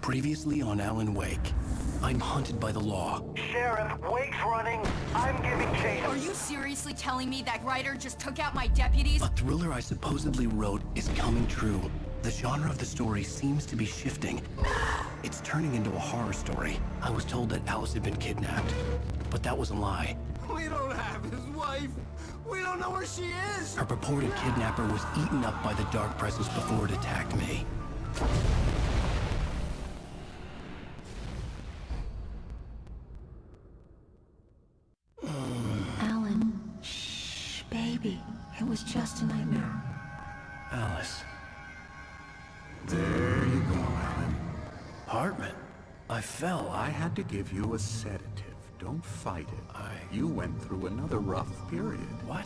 Previously on Alan Wake, I'm hunted by the law. Sheriff, Wake's running. I'm giving chase. Are you seriously telling me that writer just took out my deputies? A thriller I supposedly wrote is coming true. The genre of the story seems to be shifting. It's turning into a horror story. I was told that Alice had been kidnapped, but that was a lie. We don't have his wife. We don't know where she is. Her purported kidnapper was eaten up by the dark presence before it attacked me. Alan, shh, baby. It was just a nightmare. Alice. There you go, Alan. Hartman. I fell. I had to give you a sedative. Don't fight it. You went through another rough period. What?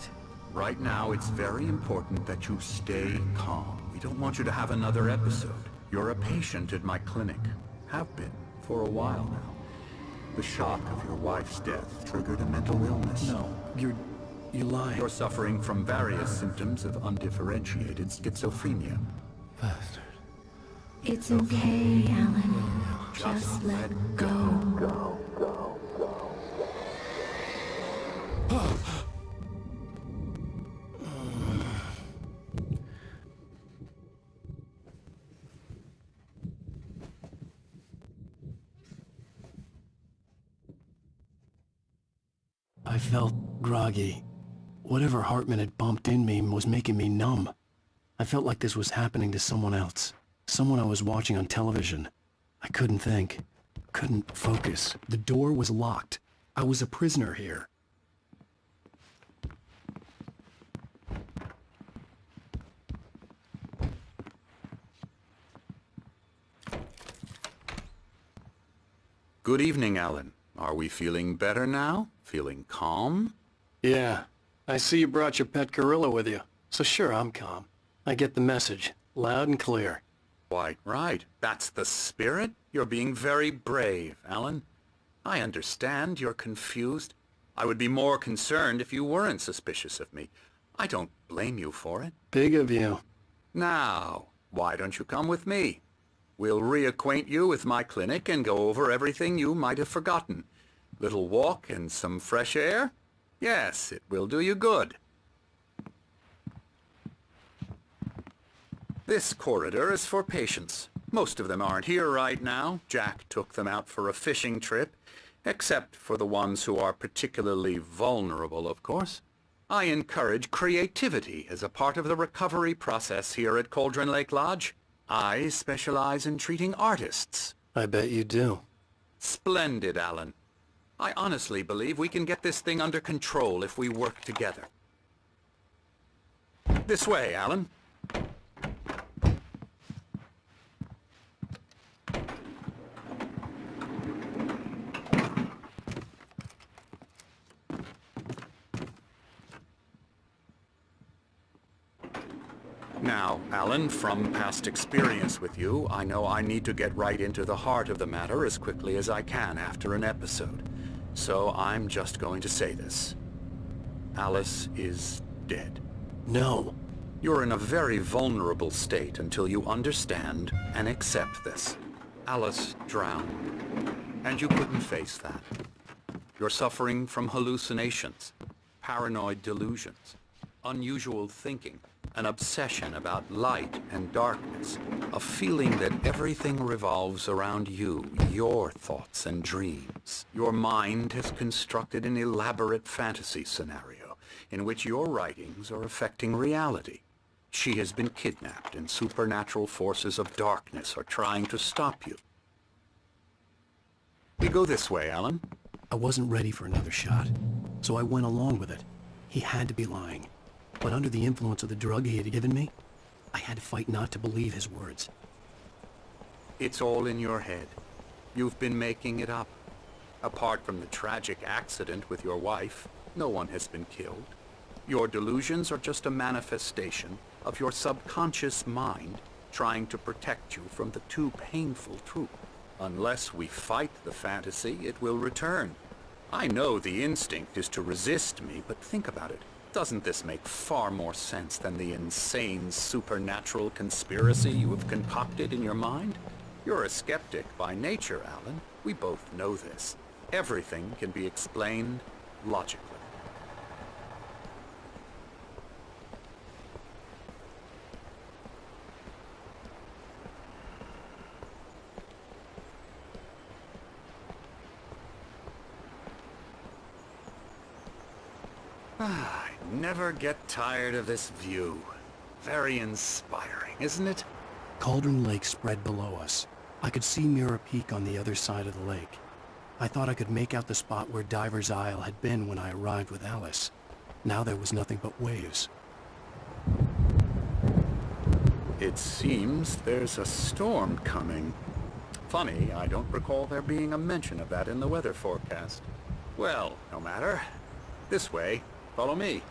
Right now, it's very important that you stay calm. We don't want you to have another episode. You're a patient at my clinic. Have been for a while now. The shock of your wife's death triggered a mental illness. No, you're lying. You're suffering from various symptoms of undifferentiated schizophrenia. Bastard. It's okay, Alan. Just let go. I felt groggy. Whatever Hartman had bumped in me was making me numb. I felt like this was happening to someone else. Someone I was watching on television. I couldn't think. Couldn't focus. The door was locked. I was a prisoner here. Good evening, Alan. Are we feeling better now? Feeling calm? Yeah. I see you brought your pet gorilla with you. So sure, I'm calm. I get the message. Loud and clear. Quite right. That's the spirit. You're being very brave, Alan. I understand you're confused. I would be more concerned if you weren't suspicious of me. I don't blame you for it. Big of you. Now, why don't you come with me? We'll reacquaint you with my clinic and go over everything you might have forgotten. Little walk and some fresh air? Yes, it will do you good. This corridor is for patients. Most of them aren't here right now. Jack took them out for a fishing trip, except for the ones who are particularly vulnerable, of course. I encourage creativity as a part of the recovery process here at Cauldron Lake Lodge. I specialize in treating artists. I bet you do. Splendid, Alan. I honestly believe we can get this thing under control if we work together. This way, Alan. Now, Alan, from past experience with you, I know I need to get right into the heart of the matter as quickly as I can after an episode. So I'm just going to say this. Alice is dead. No. You're in a very vulnerable state until you understand and accept this. Alice drowned, and you couldn't face that. You're suffering from hallucinations, paranoid delusions, unusual thinking, an obsession about light and darkness, a feeling that everything revolves around you, your thoughts and dreams. Your mind has constructed an elaborate fantasy scenario in which your writings are affecting reality. She has been kidnapped and supernatural forces of darkness are trying to stop you. We go this way, Alan. I wasn't ready for another shot, so I went along with it. He had to be lying. But under the influence of the drug he had given me, I had to fight not to believe his words. It's all in your head. You've been making it up. Apart from the tragic accident with your wife, no one has been killed. Your delusions are just a manifestation of your subconscious mind trying to protect you from the too painful truth. Unless we fight the fantasy, it will return. I know the instinct is to resist me, but think about it. Doesn't this make far more sense than the insane supernatural conspiracy you have concocted in your mind? You're a skeptic by nature, Alan. We both know this. Everything can be explained logically. I never get tired of this view. Very inspiring, isn't it? Cauldron Lake spread below us. I could see Mirror Peak on the other side of the lake. I thought I could make out the spot where Diver's Isle had been when I arrived with Alice. Now there was nothing but waves. It seems there's a storm coming. Funny, I don't recall there being a mention of that in the weather forecast. Well, no matter. This way. Follow me.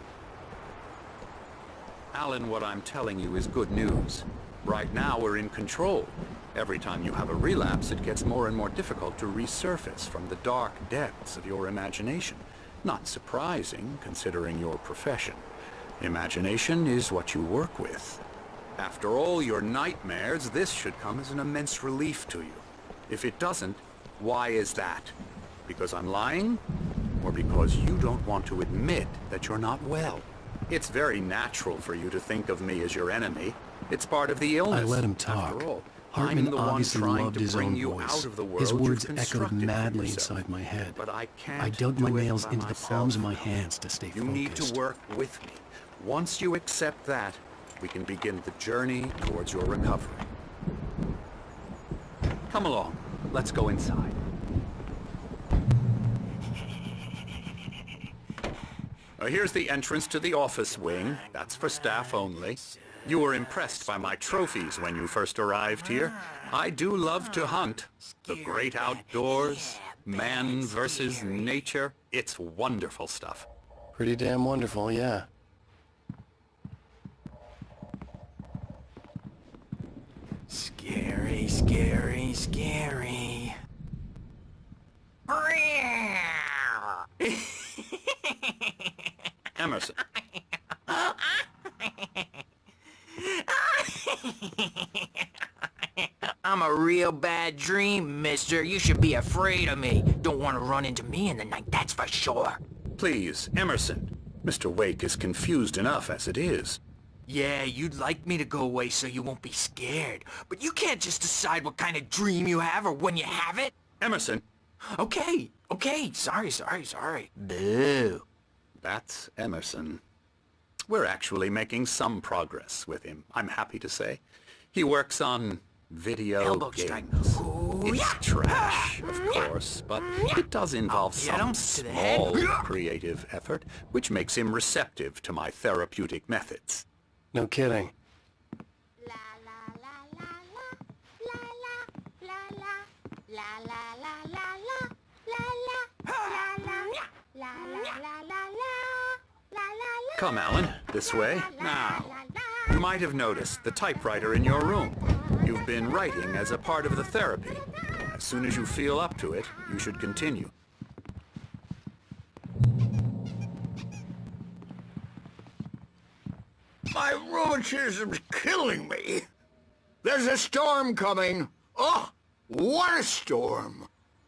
Alan, what I'm telling you is good news. Right now we're in control. Every time you have a relapse, it gets more and more difficult to resurface from the dark depths of your imagination. Not surprising, considering your profession. Imagination is what you work with. After all your nightmares, this should come as an immense relief to you. If it doesn't, why is that? Because I'm lying? Or because you don't want to admit that you're not well? It's very natural for you to think of me as your enemy. It's part of the illness. I let him talk. After all, Hartman I'm the one obviously trying loved to his bring own you voice. out of the world His words you've echoed constructed for madly yourself. inside my head. But I can't I dug do my it nails by into the myself. palms of my hands to stay You focused. need to work with me. Once you accept that, we can begin the journey towards your recovery. Come along. Let's go inside. Here's the entrance to the office wing. That's for staff only. You were impressed by my trophies when you first arrived here. I do love to hunt. The great outdoors, man versus nature. It's wonderful stuff. Pretty damn wonderful, yeah. Scary, scary, scary. Emerson. I'm a real bad dream, mister. You should be afraid of me. Don't want to run into me in the night, that's for sure. Please, Emerson. Mr. Wake is confused enough as it is. Yeah, you'd like me to go away so you won't be scared. But you can't just decide what kind of dream you have or when you have it. Emerson. Okay, sorry. Boo. That's Emerson. We're actually making some progress with him, I'm happy to say. He works on video Elbow games. strike. Ooh, It's yeah. trash, of course, but it does involve Get some him to the head. small creative effort, which makes him receptive to my therapeutic methods. No kidding. Come, Alan, this way. Now, you might have noticed the typewriter in your room. You've been writing as a part of the therapy. As soon as you feel up to it, you should continue. My rheumatism's killing me. There's a storm coming. Oh, what a storm.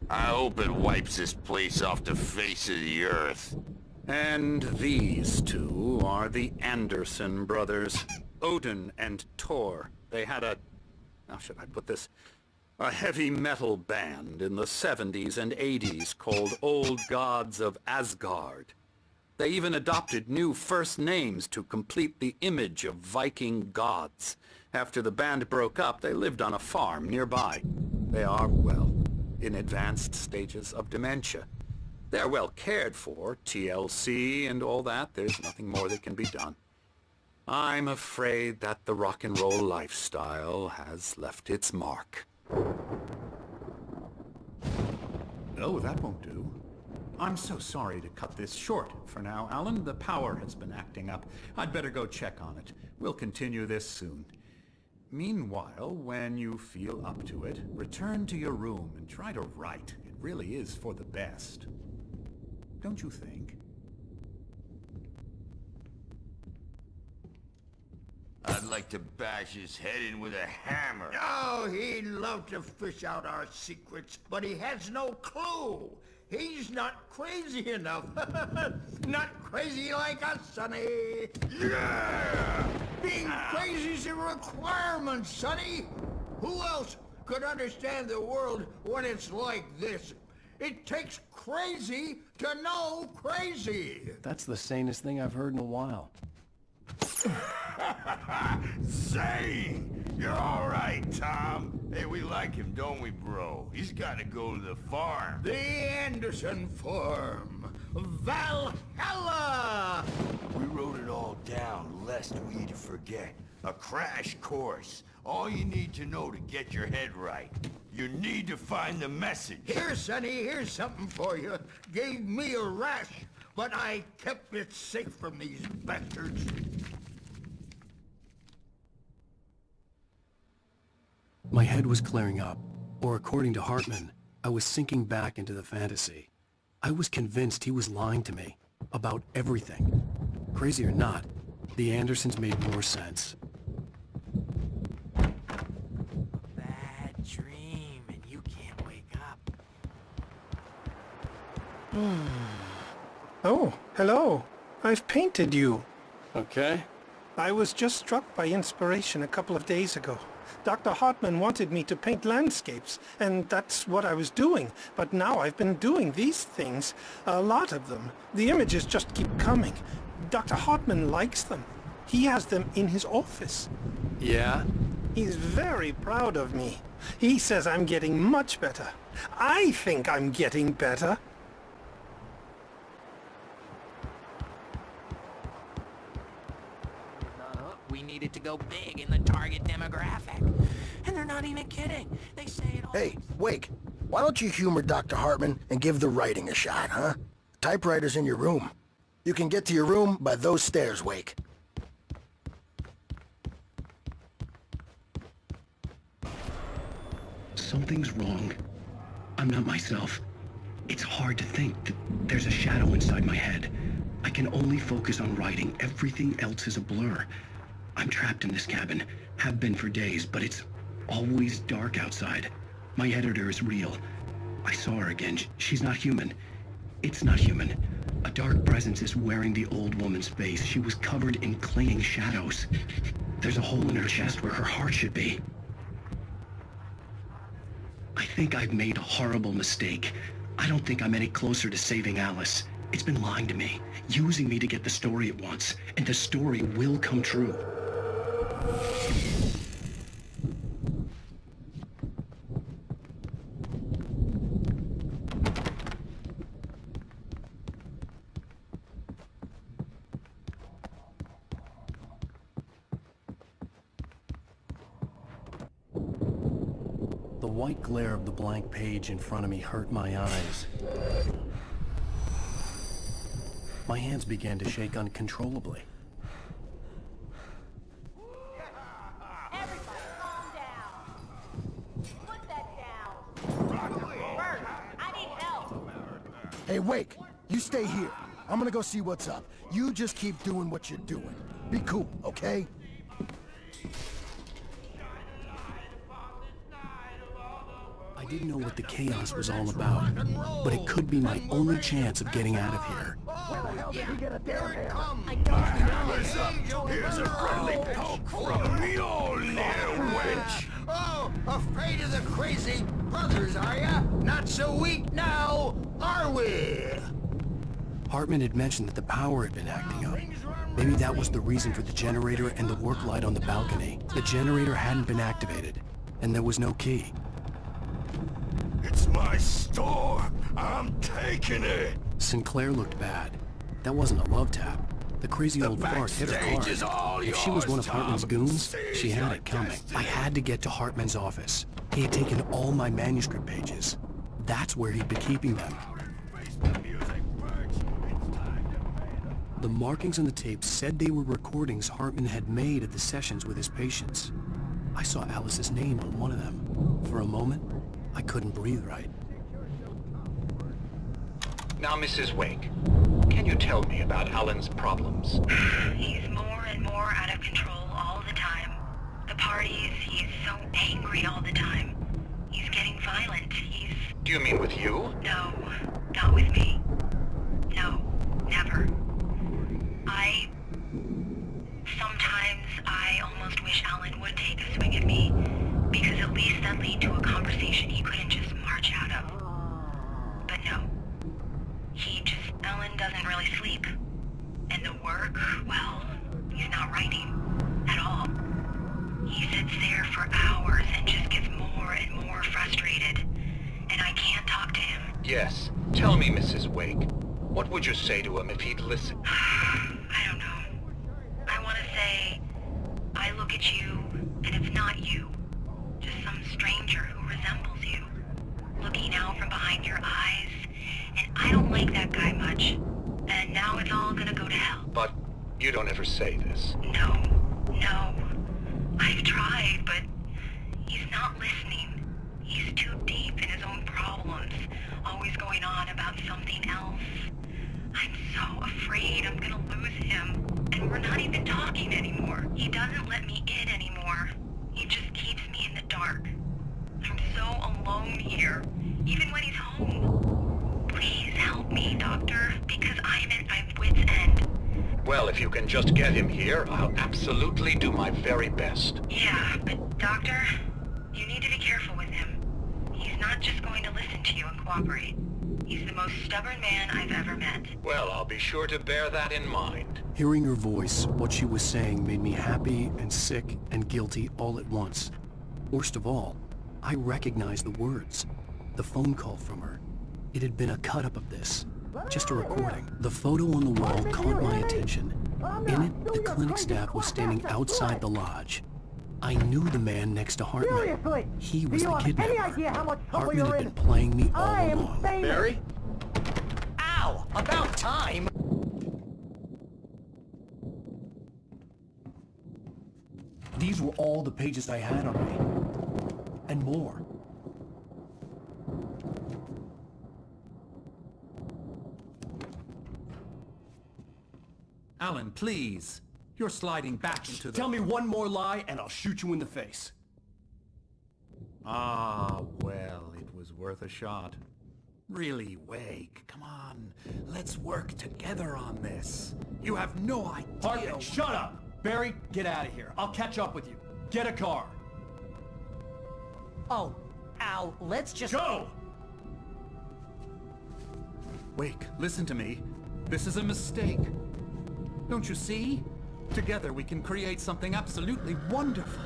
I hope it wipes this place off the face of the earth. And these two are the Anderson brothers, Odin and Thor. They had how should I put this? A heavy metal band in the 70s and 80s called Old Gods of Asgard. They even adopted new first names to complete the image of Viking gods. After the band broke up, they lived on a farm nearby. They are, well, in advanced stages of dementia. They're well cared for, TLC and all that. There's nothing more that can be done. I'm afraid that the rock and roll lifestyle has left its mark. Oh, that won't do. I'm so sorry to cut this short for now, Alan. The power has been acting up. I'd better go check on it. We'll continue this soon. Meanwhile, when you feel up to it, return to your room and try to write. It really is for the best. Don't you think? I'd like to bash his head in with a hammer. Oh, he'd love to fish out our secrets, but he has no clue. He's not crazy enough. Not crazy like us, Sonny. Yeah! Being crazy's a requirement, Sonny. Who else could understand the world when it's like this? It takes crazy to know crazy. That's the sanest thing I've heard in a while. Zane! You're all right, Tom. Hey, we like him, don't we, bro? He's got to go to the farm. The Anderson Farm. Valhalla! We wrote it all down, lest we forget. A crash course. All you need to know to get your head right. You need to find the message. Here, Sonny, here's something for you. Gave me a rash, but I kept it safe from these bastards. My head was clearing up, or according to Hartman, I was sinking back into the fantasy. I was convinced he was lying to me about everything. Crazy or not, the Andersons made more sense. Bad dream, and you can't wake up. Oh, hello. I've painted you. Okay. I was just struck by inspiration a couple of days ago. Dr. Hartman wanted me to paint landscapes, and that's what I was doing. But now I've been doing these things, a lot of them. The images just keep coming. Dr. Hartman likes them. He has them in his office. Yeah? He's very proud of me. He says I'm getting much better. I think I'm getting better. We needed to go big in the target demographic. And they're not even kidding. They say it all. Hey, Wake, why don't you humor Dr. Hartman and give the writing a shot, huh? Typewriter's in your room. You can get to your room by those stairs, Wake. Something's wrong. I'm not myself. It's hard to think that there's a shadow inside my head. I can only focus on writing. Everything else is a blur. I'm trapped in this cabin. Have been for days, but it's always dark outside. My editor is real. I saw her again. She's not human. It's not human. A dark presence is wearing the old woman's face. She was covered in clinging shadows. There's a hole in her chest where her heart should be. I think I've made a horrible mistake. I don't think I'm any closer to saving Alice. It's been lying to me, using me to get the story it wants, and the story will come true. The white glare of the blank page in front of me hurt my eyes. My hands began to shake uncontrollably. Everybody calm down. Put that down. Bert, I need help. Hey, Wake, you stay here. I'm gonna go see what's up. You just keep doing what you're doing. Be cool, okay? I didn't know what the chaos was all about, but it could be my only chance of getting out of here. Where the hell did he get a damn hammer? I don't know. Here's a friendly poke from me, old little wench. Oh, afraid of the crazy brothers, are ya? Not so weak now, are we? Hartman had mentioned that the power had been acting up. Maybe that was the reason for the generator and the work light on the balcony. The generator hadn't been activated, and there was no key. It's my store. I'm taking it. Sinclair looked bad. That wasn't a love tap. The crazy old fart hit her backstage is all hard. If she was one of yours, Hartman's Tom. goons, she Seize had your it coming. destiny. I had to get to Hartman's office. He had taken all my manuscript pages. That's where he'd been keeping them. The markings on the tape said they were recordings Hartman had made at the sessions with his patients. I saw Alice's name on one of them. For a moment, I couldn't breathe right. Now, Mrs. Wake, can you tell me about Alan's problems? He's more and more out of control all the so angry all the time. He's getting violent. He's... Do you mean with you? No, not with me. No, never. Sometimes I almost wish Alan would take a swing at me, because at least that lead to a conversation he couldn't just march out of. But no. Alan doesn't really sleep. And the work, well, he's not writing at all. He sits there for hours and just gets more and more frustrated. And I can't talk to him. Yes. Tell me, Mrs. Wake. What would you say to him if he'd listen? I don't know. I want to say, I look at you, and it's not you. Just some stranger who resembles you. Looking out from behind your eyes. And I don't like that guy much. And now it's all gonna go to hell. But you don't ever say this. No. I've tried, but he's not listening. He's too deep in his own problems, always going on about something else. I'm so afraid I'm gonna lose him. And we're not even talking anymore. He doesn't let me in anymore. He just keeps me in the dark. I'm so alone here, even when he's home. Please help me, Doctor, because I'm at my wit's end. Well, if you can just get him here, I'll absolutely do my very best. Yeah, but Doctor, you need to be careful with him. He's not just going to listen to you and cooperate. He's the most stubborn man I've ever met. Well, I'll be sure to bear that in mind. Hearing her voice, what she was saying made me happy and sick and guilty all at once. Worst of all, I recognized the words. The phone call from her. It had been a cut-up of this. Just a recording. The photo on the wall caught my attention. In it, the clinic staff was standing outside the lodge. I knew the man next to Hartman. He was the kidnapper. Hartman had been playing me all along. Barry? Ow! About time! These were all the pages I had on me. And more. Alan, please. You're sliding back into the... Tell me one more lie and I'll shoot you in the face. Ah, well, it was worth a shot. Really, Wake, come on. Let's work together on this. You have no idea... Hartman, shut up! Barry, get out of here. I'll catch up with you. Get a car. Oh, Al, let's just... Go! Wake, listen to me. This is a mistake. Don't you see? Together we can create something absolutely wonderful.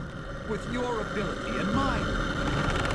With your ability and mine.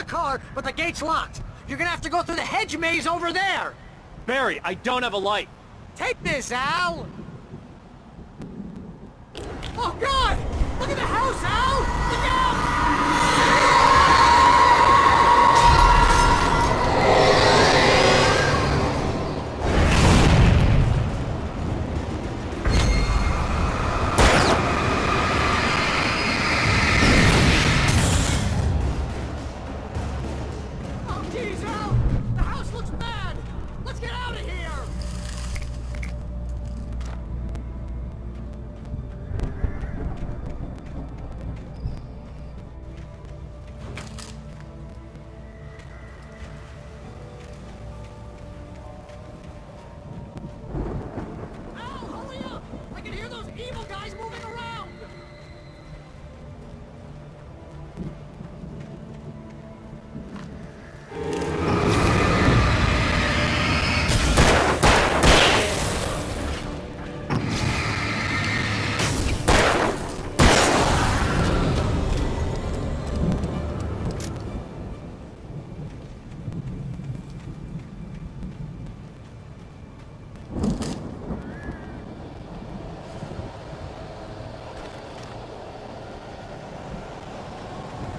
car, but the gate's locked. You're gonna have to go through the hedge maze over there. Barry, I don't have a light. Take this, Al! Oh, God! Look at the house, Al! Look out! Oh, geez, Al! The house looks bad! Let's get out of here! Al, hurry up! I can hear those evil guys moving around!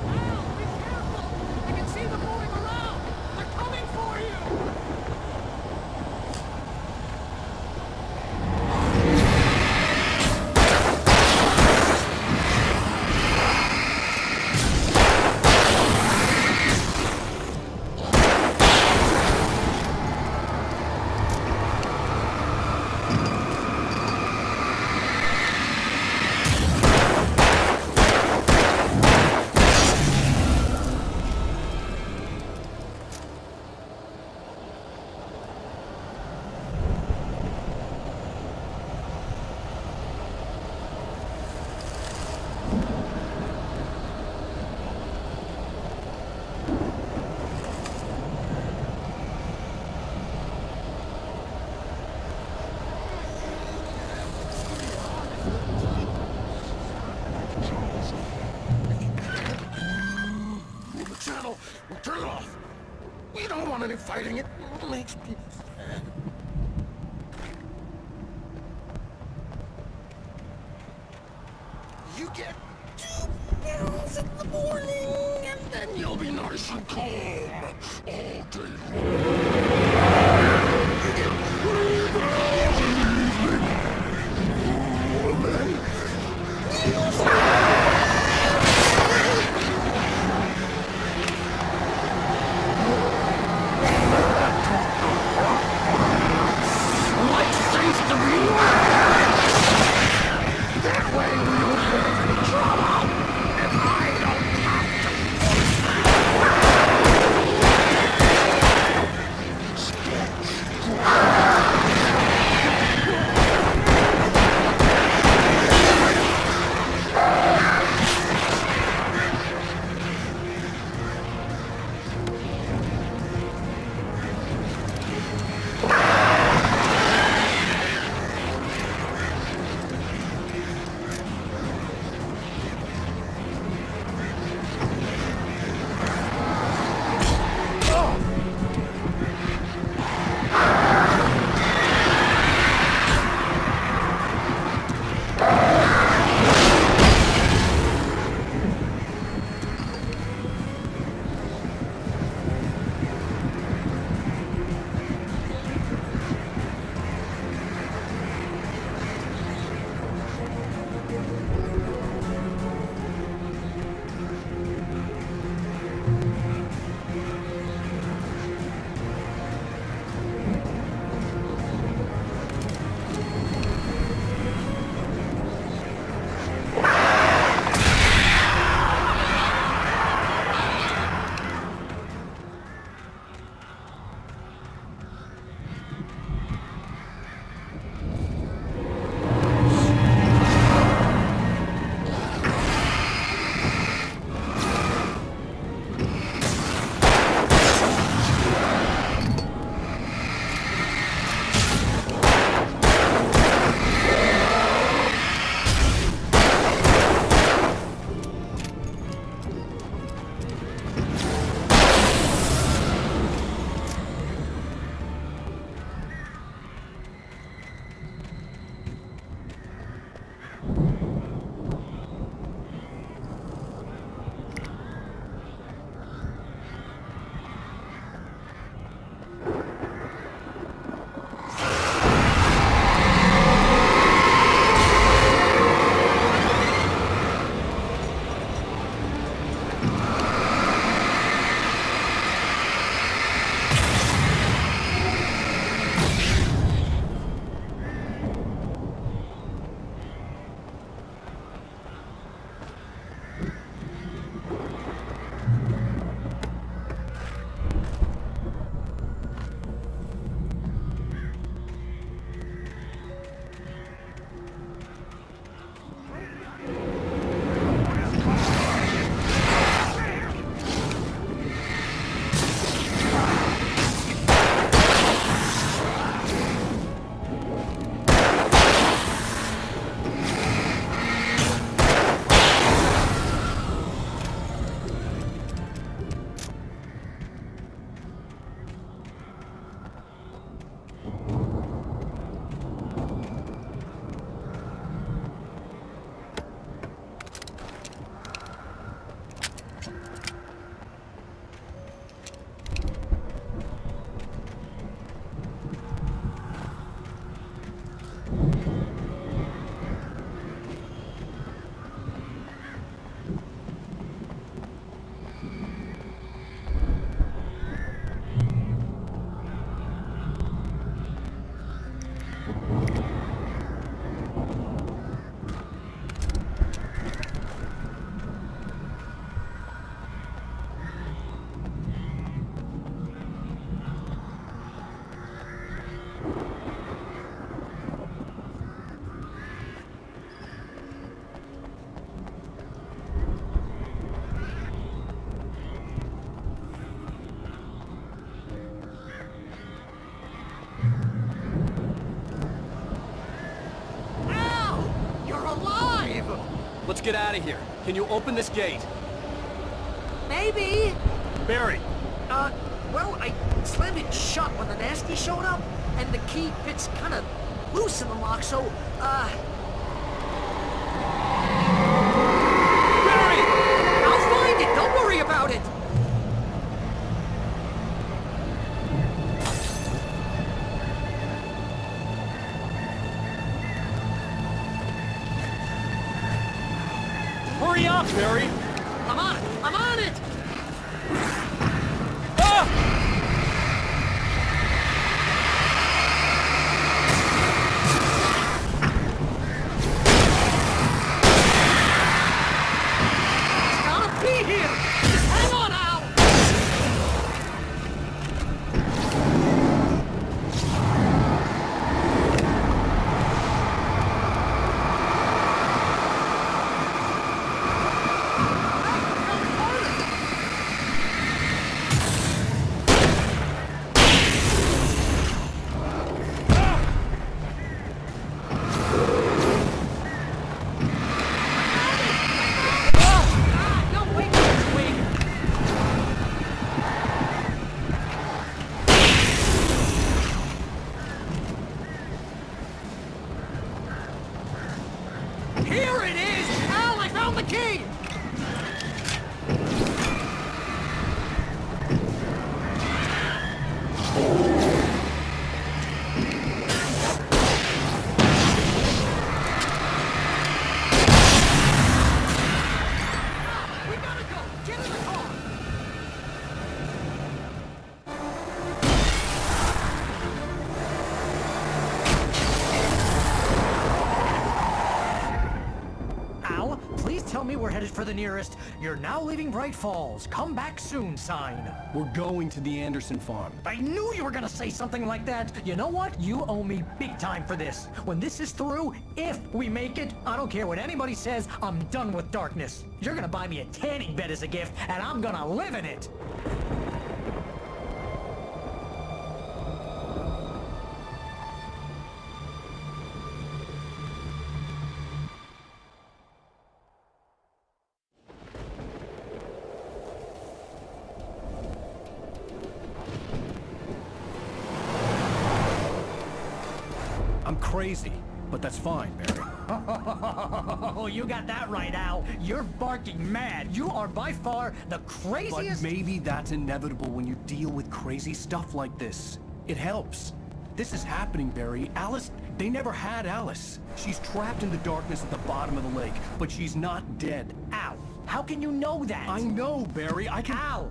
Al, be careful! I can see them moving around! They're coming for you! Move the channel. Turn it off. We don't want any fighting. It makes people sad. You get 2 pills in the morning, and then you'll be nice and calm all day long. You get 3 pills in the evening, and then you'll like things to be that way we don't have any trouble, and I don't have to. Scare let's get out of here. Can you open this gate? Maybe. Barry! Well, I slammed it shut when the nasty showed up, and the key fits kind of loose in the lock, so, Barry! I'll find it! Don't worry about it! Hurry up, Barry! I'm on it! I'm on it! Here it is! Al, I found the key! We gotta go! Get in the car! Al, please tell me we're headed for the nearest "You're now leaving Bright Falls. Come back soon" sign. We're going to the Anderson farm. I knew you were gonna say something like that. You know what? You owe me big time for this. When this is through, if we make it, I don't care what anybody says, I'm done with darkness. You're gonna buy me a tanning bed as a gift, and I'm gonna live in it. I'm crazy, but that's fine, Barry. Oh, you got that right, Al. You're barking mad. You are by far the But craziest... maybe that's inevitable when you deal with crazy stuff like this. It helps. This is happening, Barry. Alice, they never had Alice. She's trapped in the darkness at the bottom of the lake, but she's not dead. Al, how can you know that? I know, Barry. I can... Al,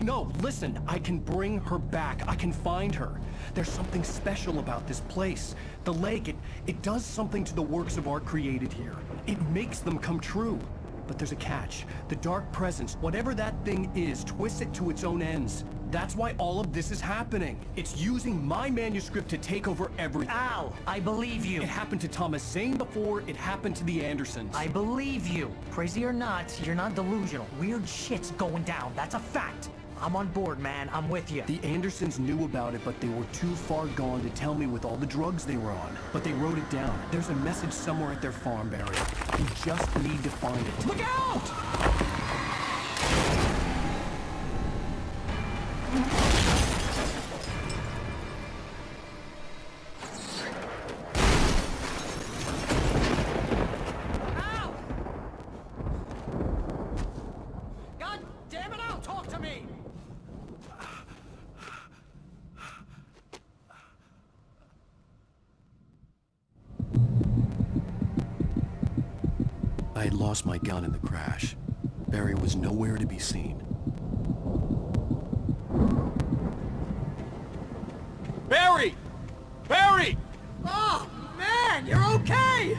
No, listen. I can bring her back. I can find her. There's something special about this place. The lake, it does something to the works of art created here. It makes them come true. But there's a catch. The dark presence, whatever that thing is, twists it to its own ends. That's why all of this is happening. It's using my manuscript to take over everything. Al, I believe you. It happened to Thomas Zane before, it happened to the Andersons. I believe you. Crazy or not, you're not delusional. Weird shit's going down. That's a fact. I'm on board, man. I'm with you. The Andersons knew about it, but they were too far gone to tell me with all the drugs they were on. But they wrote it down. There's a message somewhere at their farm, Barry. You just need to find it. Look out! Al! God damn it, Al, talk to me! I had lost my gun in the crash. Barry was nowhere to be seen. Barry! Barry! Oh, man, you're okay!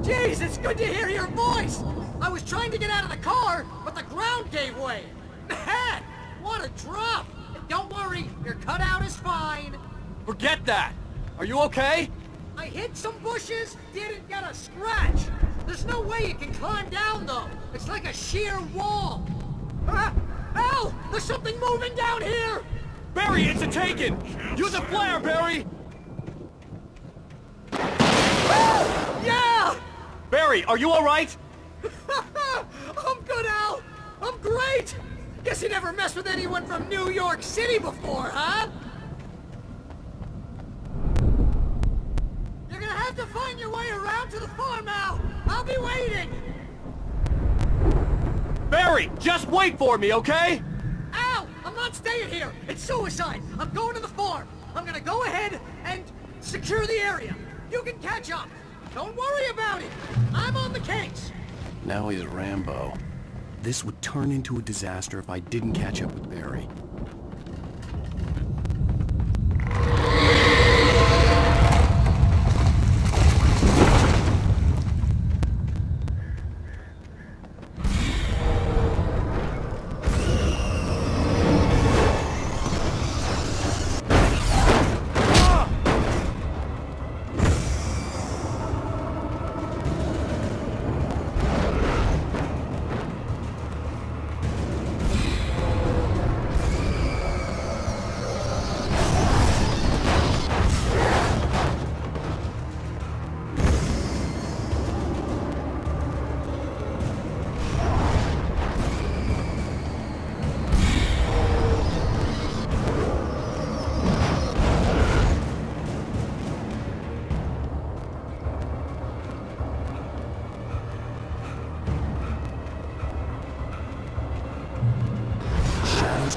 Jeez, it's good to hear your voice! I was trying to get out of the car, but the ground gave way! Man, what a drop! Don't worry, your cutout is fine! Forget that! Are you okay? I hit some bushes, didn't get a scratch! There's no way you can climb down, though! It's like a sheer wall! Al! There's something moving down here! Barry, it's a taken! Use a flare, Barry! Yeah! Barry, are you alright? wait! Guess you never messed with anyone from New York City before, huh? You're gonna have to find your way around to the farm, Al! I'll be waiting! Barry, just wait for me, okay? Al! I'm not staying here! It's suicide! I'm going to the farm! I'm gonna go ahead and secure the area! You can catch up! Don't worry about it! I'm on the case! Now he's Rambo. This would turn into a disaster if I didn't catch up with Barry.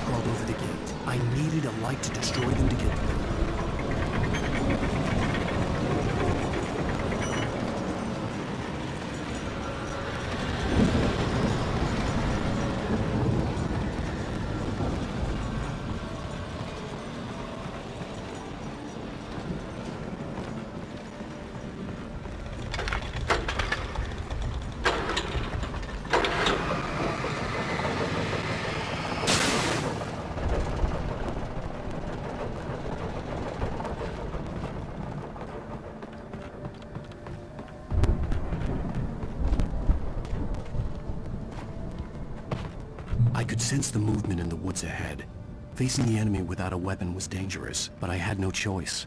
Crawled over the gate. I needed a light to destroy them to get through. I could sense the movement in the woods ahead. Facing the enemy without a weapon was dangerous, but I had no choice.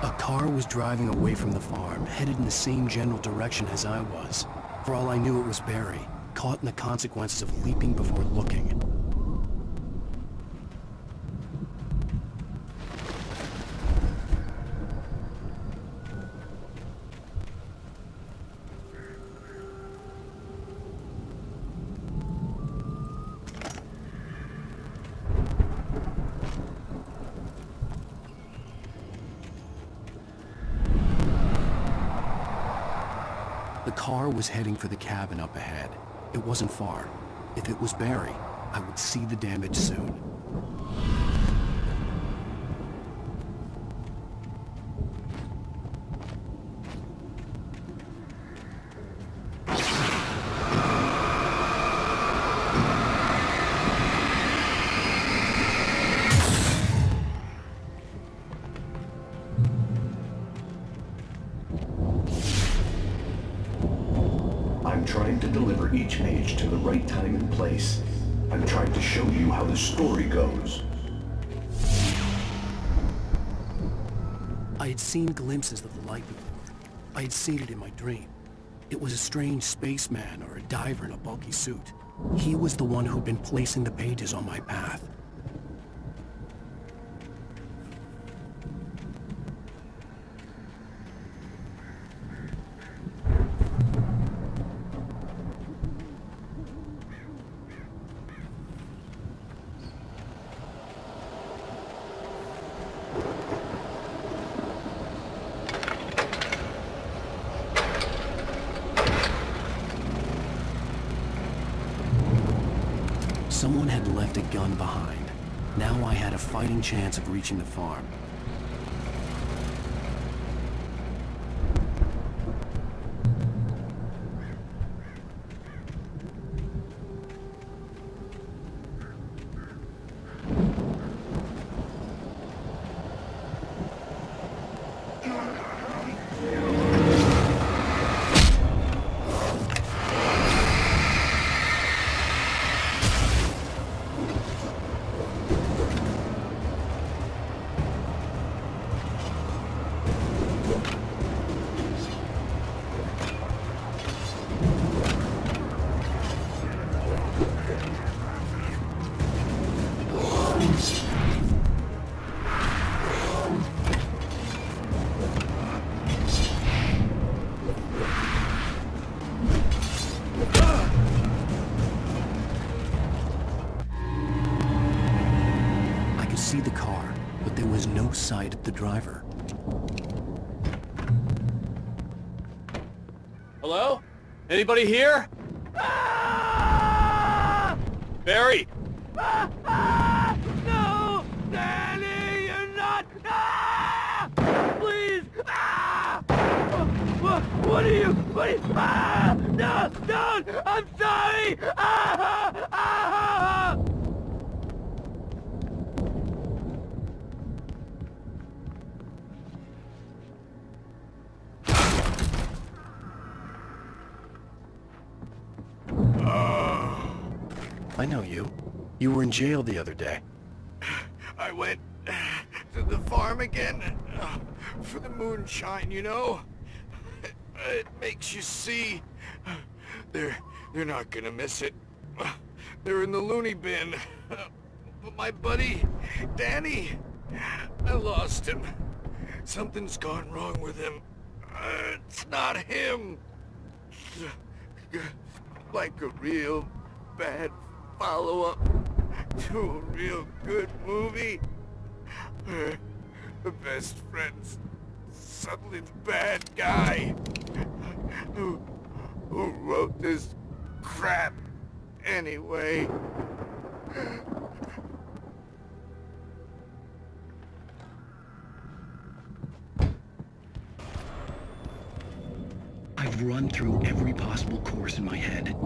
A car was driving away from the farm, headed in the same general direction as I was. For all I knew, it was Barry, caught in the consequences of leaping before looking. The car was heading for the cabin up ahead. It wasn't far. If it was Barry, I would see the damage soon. I'm trying to deliver each page to the right time and place. I'm trying to show you how the story goes. I had seen glimpses of the light before. I had seen it in my dream. It was a strange spaceman or a diver in a bulky suit. He was the one who'd been placing the pages on my path. Someone had left a gun behind. Now I had a fighting chance of reaching the farm. See the car, but there was no sight of the driver. Hello? Anybody here? Ah! Barry! No! Danny, you're not! Ah! Please! Ah! What are you? Ah! No! Don't! I'm sorry! Ah! Ah! I know you. You were in jail the other day. I went to the farm again for the moonshine, you know? It makes you see. They're not gonna miss it. They're in the loony bin. But my buddy, Danny, I lost him. Something's gone wrong with him. It's not him. Like a real bad follow-up to a real good movie. The best friend's suddenly the bad guy who wrote this crap anyway. I've run through every possible course in my head.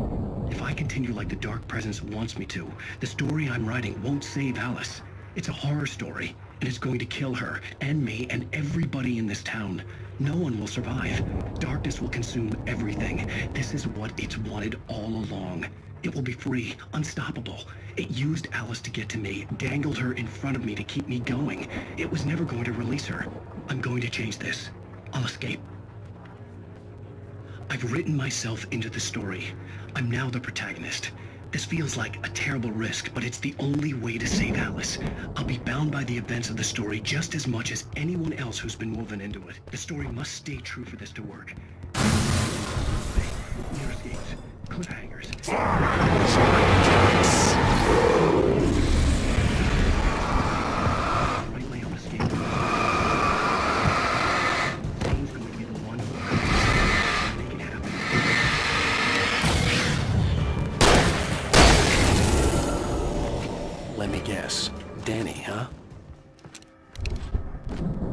If I continue like the Dark Presence wants me to, the story I'm writing won't save Alice. It's a horror story, and it's going to kill her, and me, and everybody in this town. No one will survive. Darkness will consume everything. This is what it's wanted all along. It will be free, unstoppable. It used Alice to get to me, dangled her in front of me to keep me going. It was never going to release her. I'm going to change this. I'll escape. I've written myself into the story. I'm now the protagonist. This feels like a terrible risk, but it's the only way to save Alice. I'll be bound by the events of the story just as much as anyone else who's been woven into it. The story must stay true for this to work. Near escapes, cliffhangers. Right way on escape. Zane's going to be the one who make it happen. Let me guess. Danny, huh?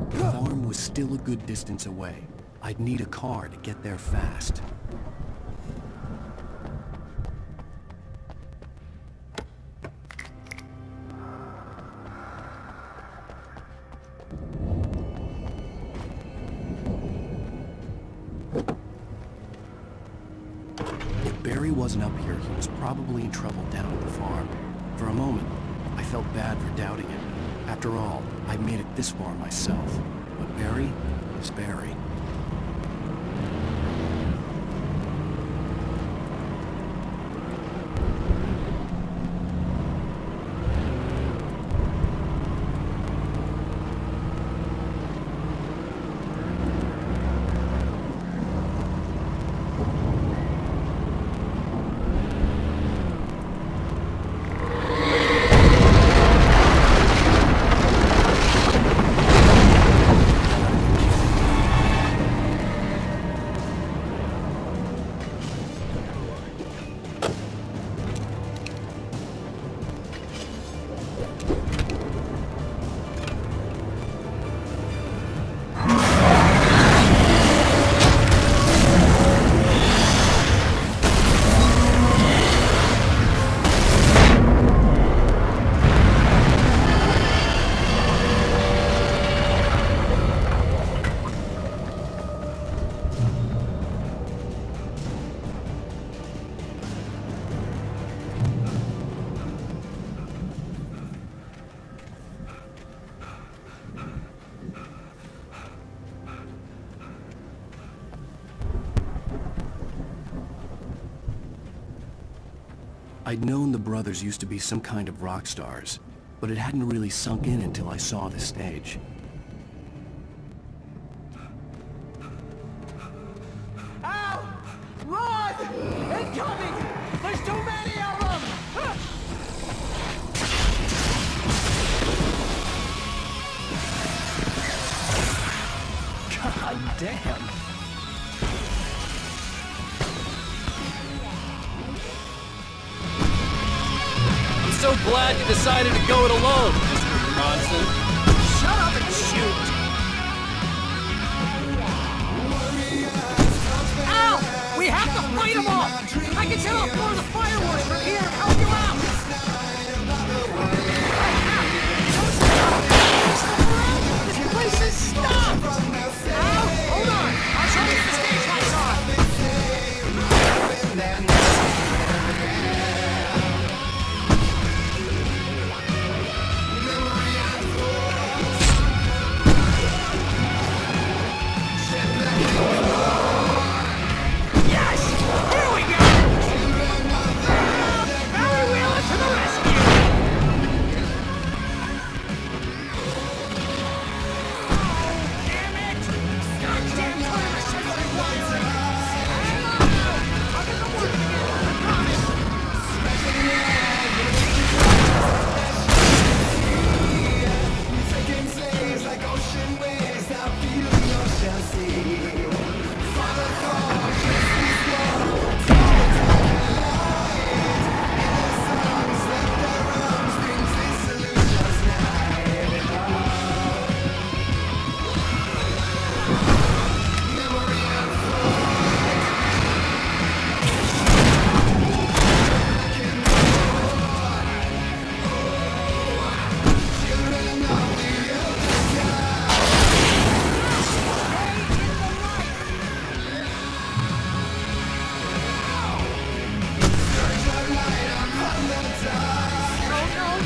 The farm was still a good distance away. I'd need a car to get there fast. If Barry wasn't up here, he was probably in trouble down at the farm. For a moment, I felt bad for doubting it. After all, I made it this far myself. But Barry is Barry. I'd known the brothers used to be some kind of rock stars, but it hadn't really sunk in until I saw the stage. Al! Run! Incoming! There's too many of them! God damn! I'm so glad you decided to go it alone, Mr. Bronson. Shut up and shoot! Al! We have to fight them off! I can set off more of the fireworks from here and help you out! This place is stopped! Al, hold on! I'll show you the stage lights on! Yes! Here we go! Barry Wheeler to the rescue! Damn it! Goddamn clever sensory wiring! Hang on! I'll get the work again, I promise!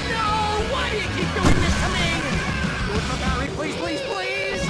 No! Why do you keep doing this to me? Do it for Barry, please, please, please!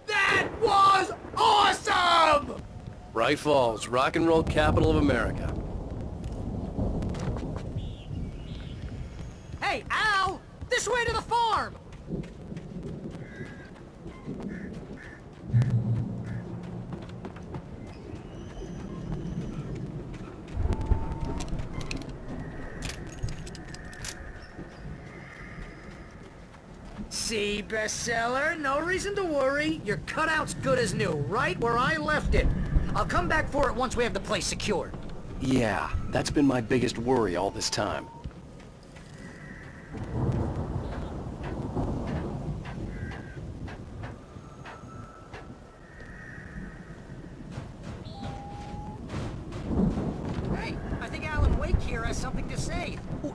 That was awesome! Bright Falls, rock and roll capital of America. Hey, Al! This way to the farm! See, bestseller, no reason to worry. Your cutout's good as new, right where I left it. I'll come back for it once we have the place secured. Yeah, that's been my biggest worry all this time.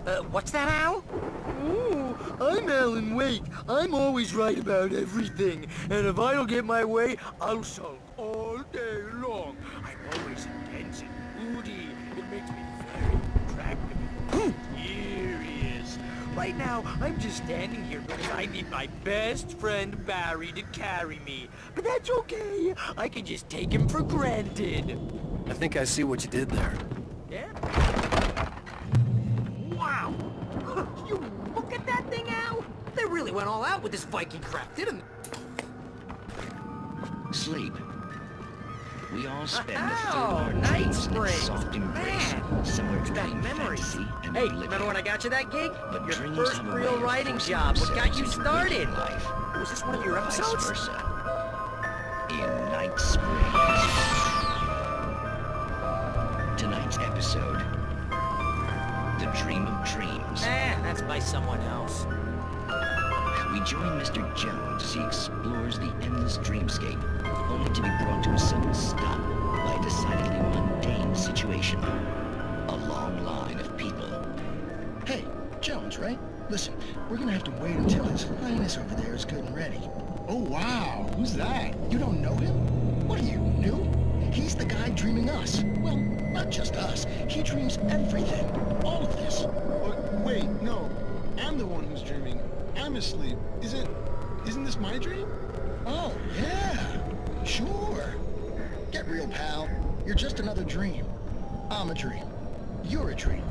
What's that, Al? Ooh, I'm Alan Wake. I'm always right about everything. And if I don't get my way, I'll sulk all day long. I'm always intense and moody. It makes me very attractive. Here he is. Right now, I'm just standing here because I need my best friend Barry to carry me. But that's okay. I can just take him for granted. I think I see what you did there. Yeah? Wow! You look at that thing, Al! They really went all out with this Viking crap, didn't they? Sleep. We all spend a third Oh, of our night days in a springs. soft embrace, Man, similar to back being memories. fantasy and Hey, oblivion. remember when I got you that gig? But Your dreams first have a real way of writing forcing job. What got you themselves into started? waking life, Was this one of your or vice episodes? versa. In Night Springs. Tonight's episode, The Dream of Dreams. That's by someone else. We join Mr. Jones as he explores the endless dreamscape, only to be brought to a sudden stop by a decidedly mundane situation. A long line of people. Hey, Jones, right? Listen, we're gonna have to wait until His Highness over there is good and ready. Oh, wow. Who's that? You don't know him? What are you, new? He's the guy dreaming us. Well, not just us. He dreams everything. All of this. But wait, no. I'm the one who's dreaming. I'm asleep. Isn't this my dream? Oh, yeah. Sure. Get real, pal. You're just another dream. I'm a dream. You're a dream.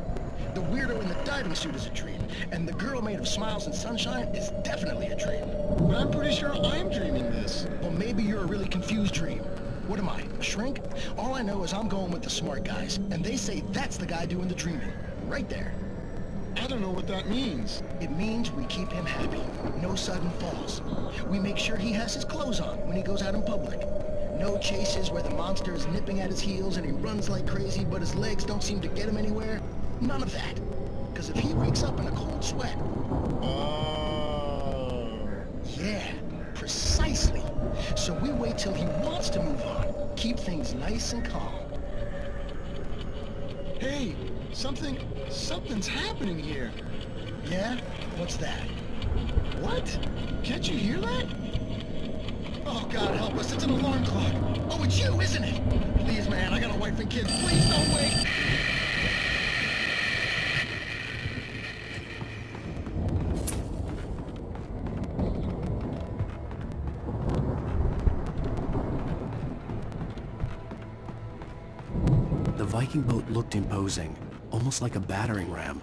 The weirdo in the diving suit is a dream. And the girl made of smiles and sunshine is definitely a dream. But I'm pretty sure I'm dreaming this. Well, maybe you're a really confused dream. What am I, a shrink? All I know is I'm going with the smart guys, and they say that's the guy doing the dreaming. Right there. I don't know what that means. It means we keep him happy. No sudden falls. We make sure he has his clothes on when he goes out in public. No chases where the monster is nipping at his heels and he runs like crazy, but his legs don't seem to get him anywhere. None of that. Because if he wakes up in a cold sweat... Oh. Yeah, precisely. So we wait till he wants to move on. Keep things nice and calm. Hey, something's happening here. Yeah? What's that? What? Can't you hear that? Oh, God help us, it's an alarm clock. Oh, it's you, isn't it? Please, man, I got a wife and kids. Please don't wait. The Viking boat looked imposing, almost like a battering ram.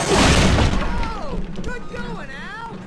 Oh, good going, Al!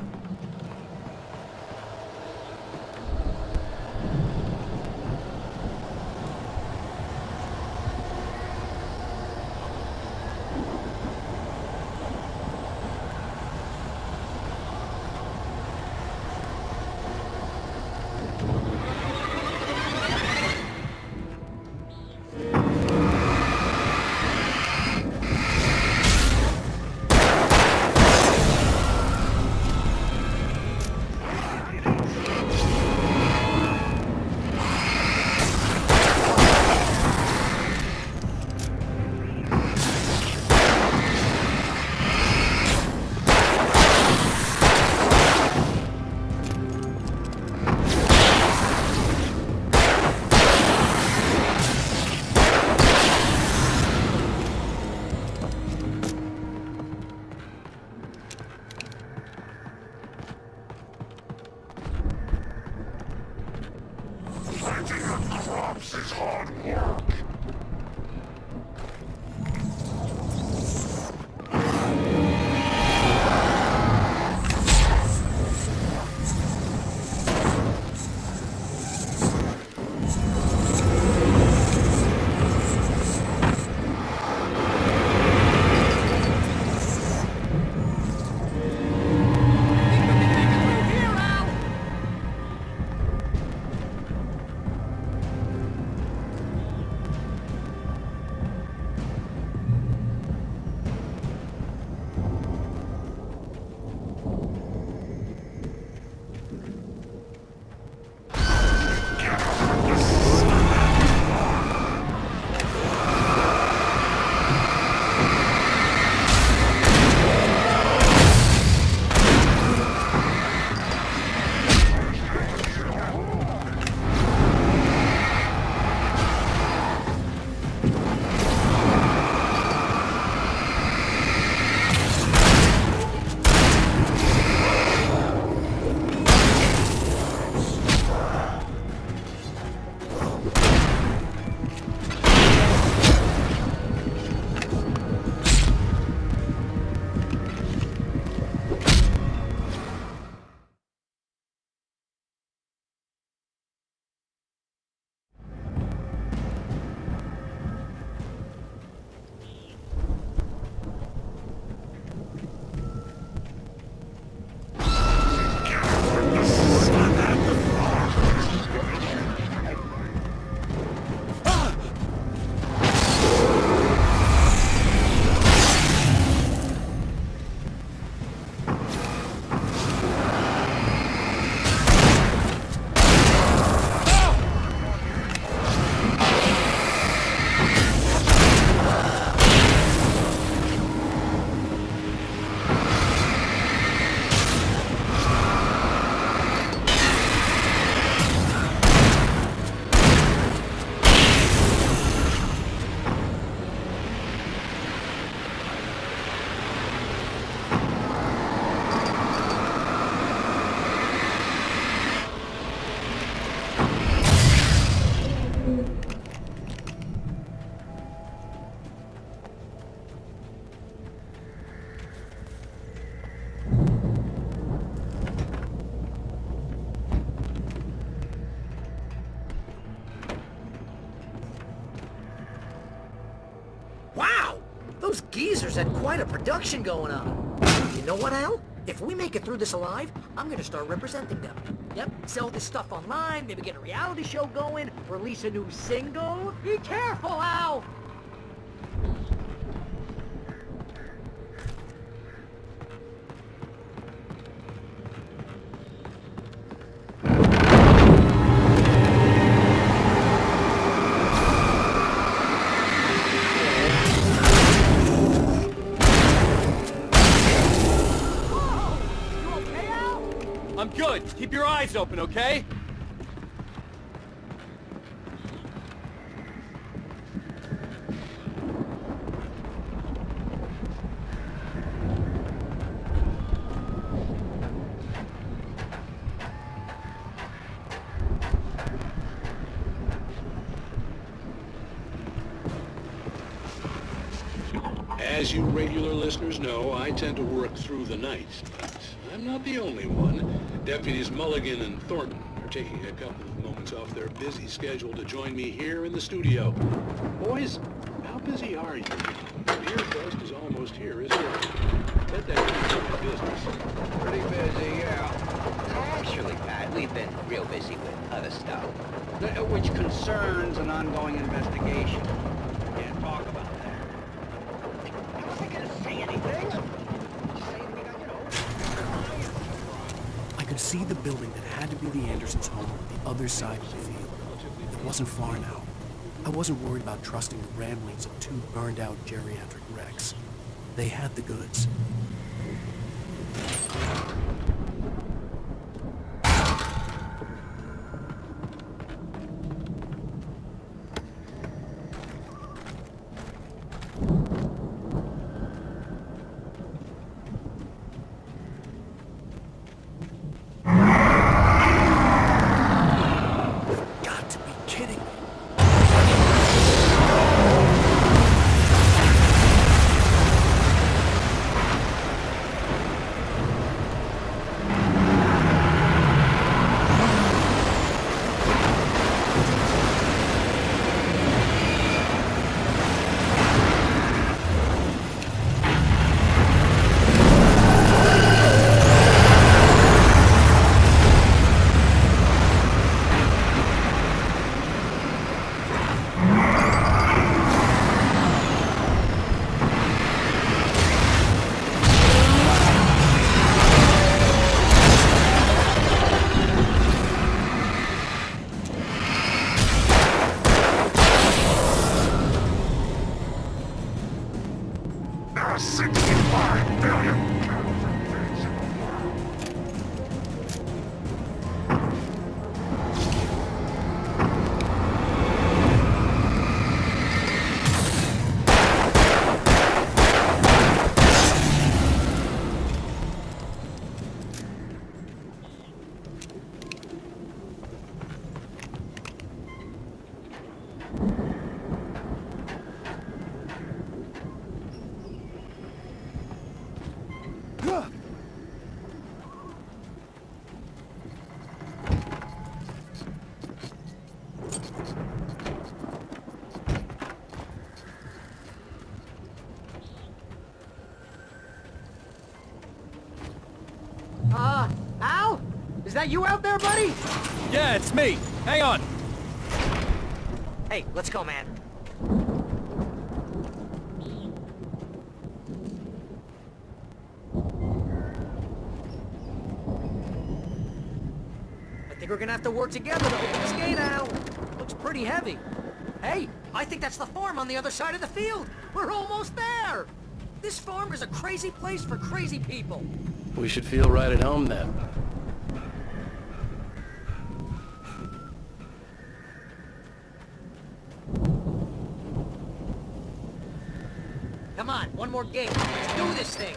Those geezers had quite a production going on. You know what, Al? If we make it through this alive, I'm gonna start representing them. Yep, sell this stuff online, maybe get a reality show going, release a new single. Be careful, Al! I'm good. Keep your eyes open, okay? As you regular listeners know, I tend to work through the night, but I'm not the only one. Deputies Mulligan and Thornton are taking a couple of moments off their busy schedule to join me here in the studio. Boys, how busy are you? Beer Fest is almost here, isn't it? Bet that you're doing business. Pretty busy, yeah. Actually, Pat, we've been real busy with other stuff, which concerns an ongoing investigation. Can't talk about that. I wasn't gonna say anything. Just saying we got, I could see the building that had to be the Andersons' home on the other side of the field. It wasn't far now. I wasn't worried about trusting the ramblings of two burned-out geriatric wrecks. They had the goods. Al? Is that you out there, buddy? Yeah, it's me. Hang on. Hey, let's go, man. I think we're gonna have to work together to open this gate, Al. Looks pretty heavy. Hey, I think that's the farm on the other side of the field. We're almost there. This farm is a crazy place for crazy people. We should feel right at home then. Come on, one more gate. Let's do this thing.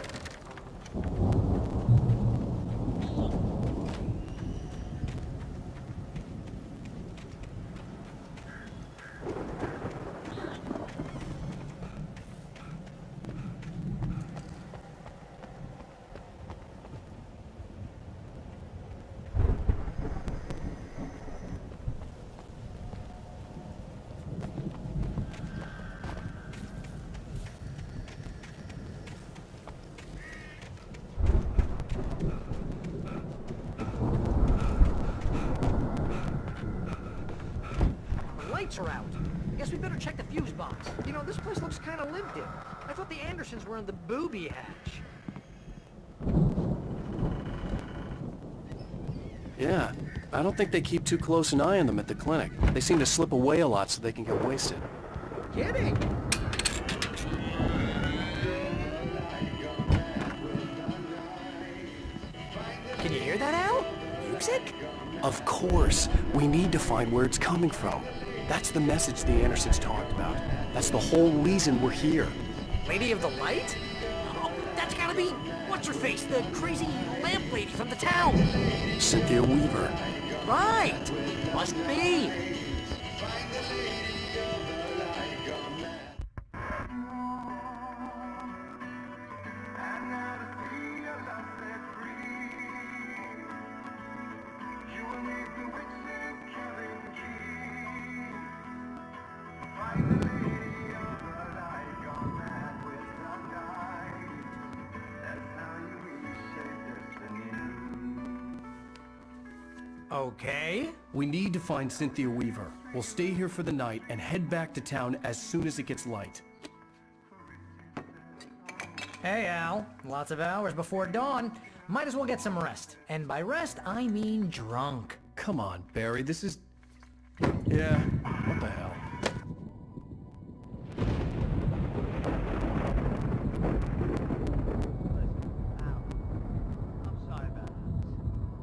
lights are out. Guess we better check the fuse box. You know, this place looks kind of lived in. I thought the Andersons were in the booby hatch. Yeah, I don't think they keep too close an eye on them at the clinic. They seem to slip away a lot so they can get wasted. Kidding? Can you hear that, Al? Music? Of course. We need to find where it's coming from. That's the message the Andersons talked about. That's the whole reason we're here. Lady of the Light? Oh, that's gotta be... What's-her-face? The crazy lamp lady from the town. Cynthia Weaver. Right! Must be. Okay. We need to find Cynthia Weaver. We'll stay here for the night and head back to town as soon as it gets light. Hey, Al. Lots of hours before dawn. Might as well get some rest. And by rest, I mean drunk. Come on, Barry, this is... Yeah, what the hell? I'm sorry about this.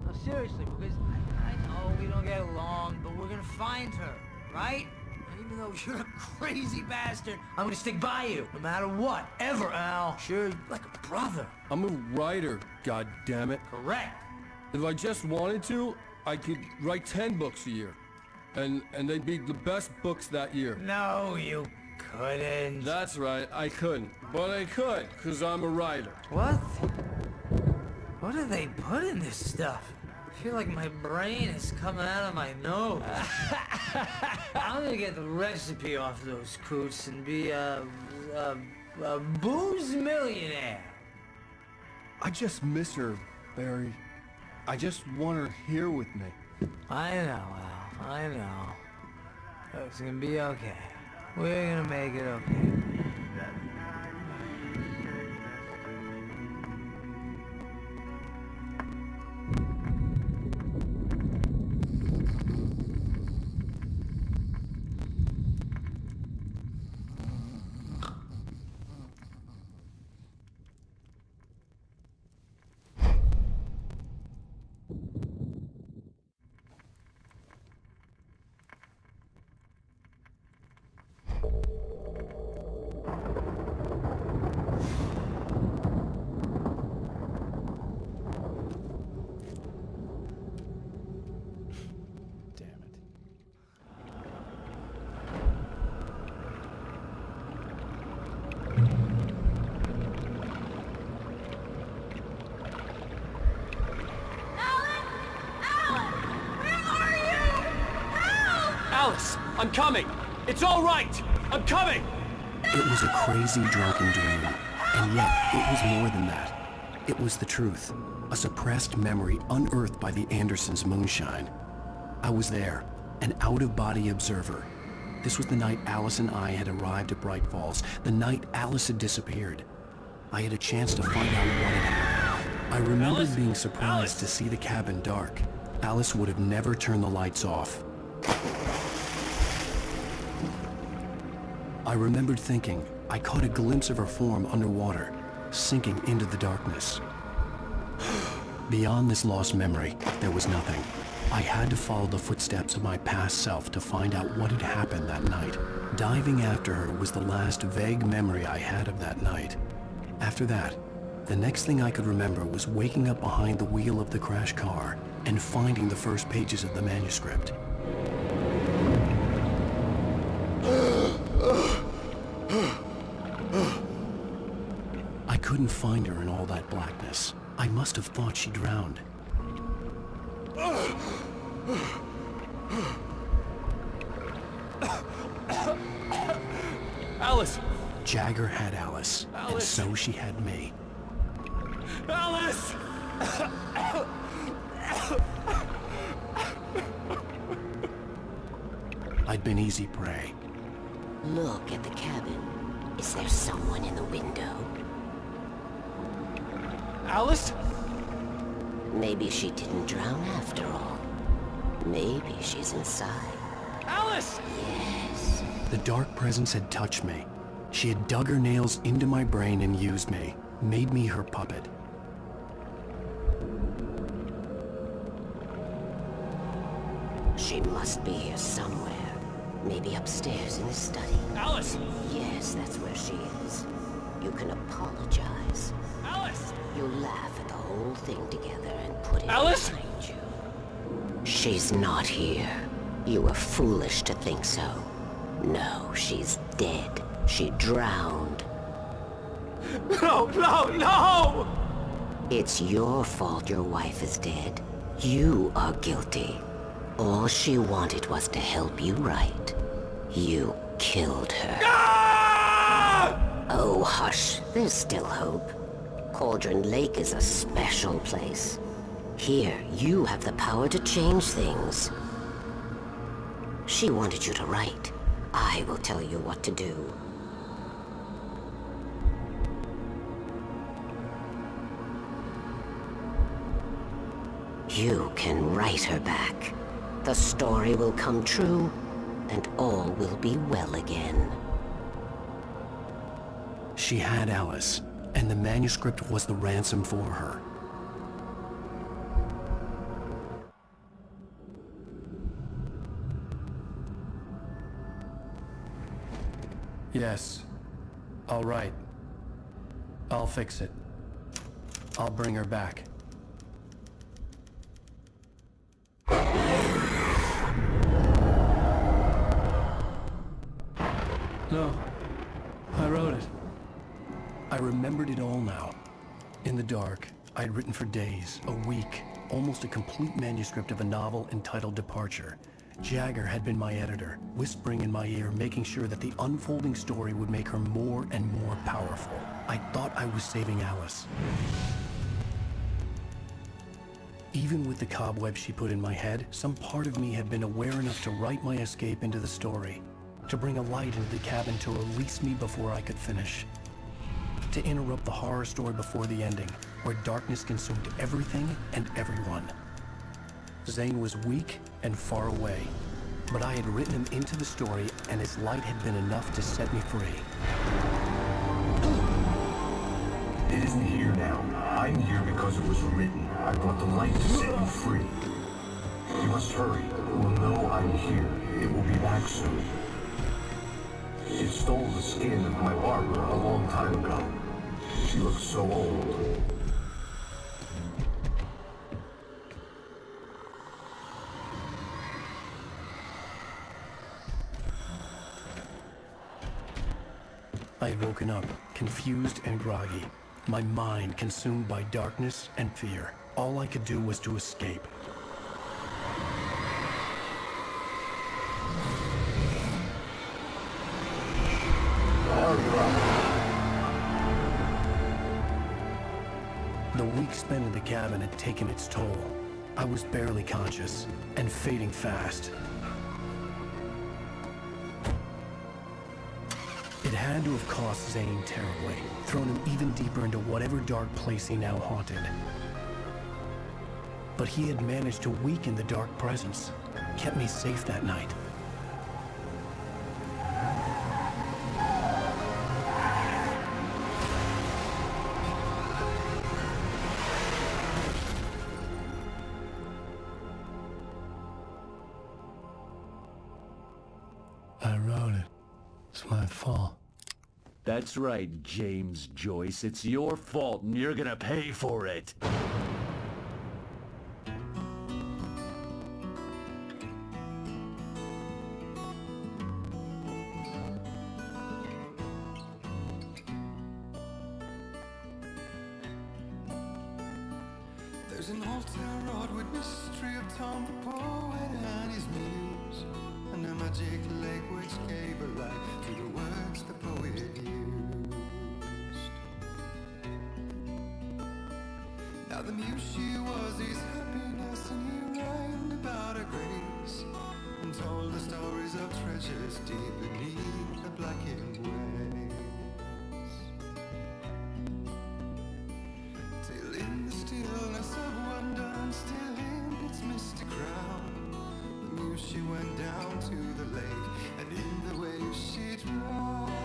No, seriously, because I know we don't get along, but we're gonna find her, right? And even though you're a crazy bastard, I'm gonna stick by you, no matter what, ever, Al. Sure, like a brother. I'm a writer, goddammit. Correct. If I just wanted to, I could write 10 books a year. And they'd be the best books that year. No, you couldn't. That's right, I couldn't. But I could, because I'm a writer. What? What do they put in this stuff? I feel like my brain is coming out of my nose. I'm gonna get the recipe off those coots and be a booze millionaire. I just miss her, Barry. I just want her here with me. I know, Al. I know. It's gonna be okay. We're gonna make it okay. Alice, I'm coming! It's all right! I'm coming! It was a crazy drunken dream, and yet it was more than that. It was the truth, a suppressed memory unearthed by the Andersons' moonshine. I was there, an out-of-body observer. This was the night Alice and I had arrived at Bright Falls, the night Alice had disappeared. I had a chance to find out what had happened. I remembered being surprised to see the cabin dark. Alice would have never turned the lights off. I remembered thinking I caught a glimpse of her form underwater, sinking into the darkness. Beyond this lost memory, there was nothing. I had to follow the footsteps of my past self to find out what had happened that night. Diving after her was the last vague memory I had of that night. After that, the next thing I could remember was waking up behind the wheel of the crash car and finding the first pages of the manuscript. I couldn't find her in all that blackness. I must have thought she drowned. Alice! Jagger had Alice, and so she had me. Alice! I'd been easy prey. Look at the cabin. Is there someone in the window? Alice? Maybe she didn't drown after all. Maybe she's inside. Alice! Yes. The dark presence had touched me. She had dug her nails into my brain and used me, made me her puppet. She must be here somewhere. Maybe upstairs in the study. Alice! Yes, that's where she is. You can apologize. Alice! You laugh at the whole thing together and put it Alice! behind you. She's not here. You were foolish to think so. No, she's dead. She drowned. No, no, no! It's your fault your wife is dead. You are guilty. All she wanted was to help you right. You killed her. Ah! Oh, hush. There's still hope. Cauldron Lake is a special place. Here, you have the power to change things. She wanted you to write. I will tell you what to do. You can write her back. The story will come true, and all will be well again. She had Alice, and the manuscript was the ransom for her. Yes. All right. I'll fix it. I'll bring her back. No. I wrote it. I remembered it all now. In the dark, I'd written for days, a week, almost a complete manuscript of a novel entitled Departure. Jagger had been my editor, whispering in my ear, making sure that the unfolding story would make her more and more powerful. I thought I was saving Alice. Even with the cobwebs she put in my head, some part of me had been aware enough to write my escape into the story, to bring a light into the cabin to release me before I could finish, to interrupt the horror story before the ending, where darkness consumed everything and everyone. Zane was weak and far away, but I had written him into the story, and his light had been enough to set me free. It isn't here now. I'm here because it was written. I brought the light to set you free. You must hurry. It will know I'm here. It will be back soon. It stole the skin of my barber a long time ago. She looks so old. I had woken up, confused and groggy, my mind consumed by darkness and fear. All I could do was to escape. The week spent in the cabin had taken its toll. I was barely conscious, and fading fast. It had to have cost Zane terribly, thrown him even deeper into whatever dark place he now haunted. But he had managed to weaken the dark presence, kept me safe that night. I wrote it. It's my fault. That's right, James Joyce. It's your fault, and you're gonna pay for it. There's an old town road with mystery of Tom the poet and his muse, and a magic lake which gave a life to the words the poet used. Now the muse she was his happiness, and he rhymed about her grace, and told the story stories of treasures deep beneath the blackened waves. Till in the stillness of wonder, and still in its misty crown, the muse she went down to the lake, and in the waves she drowned.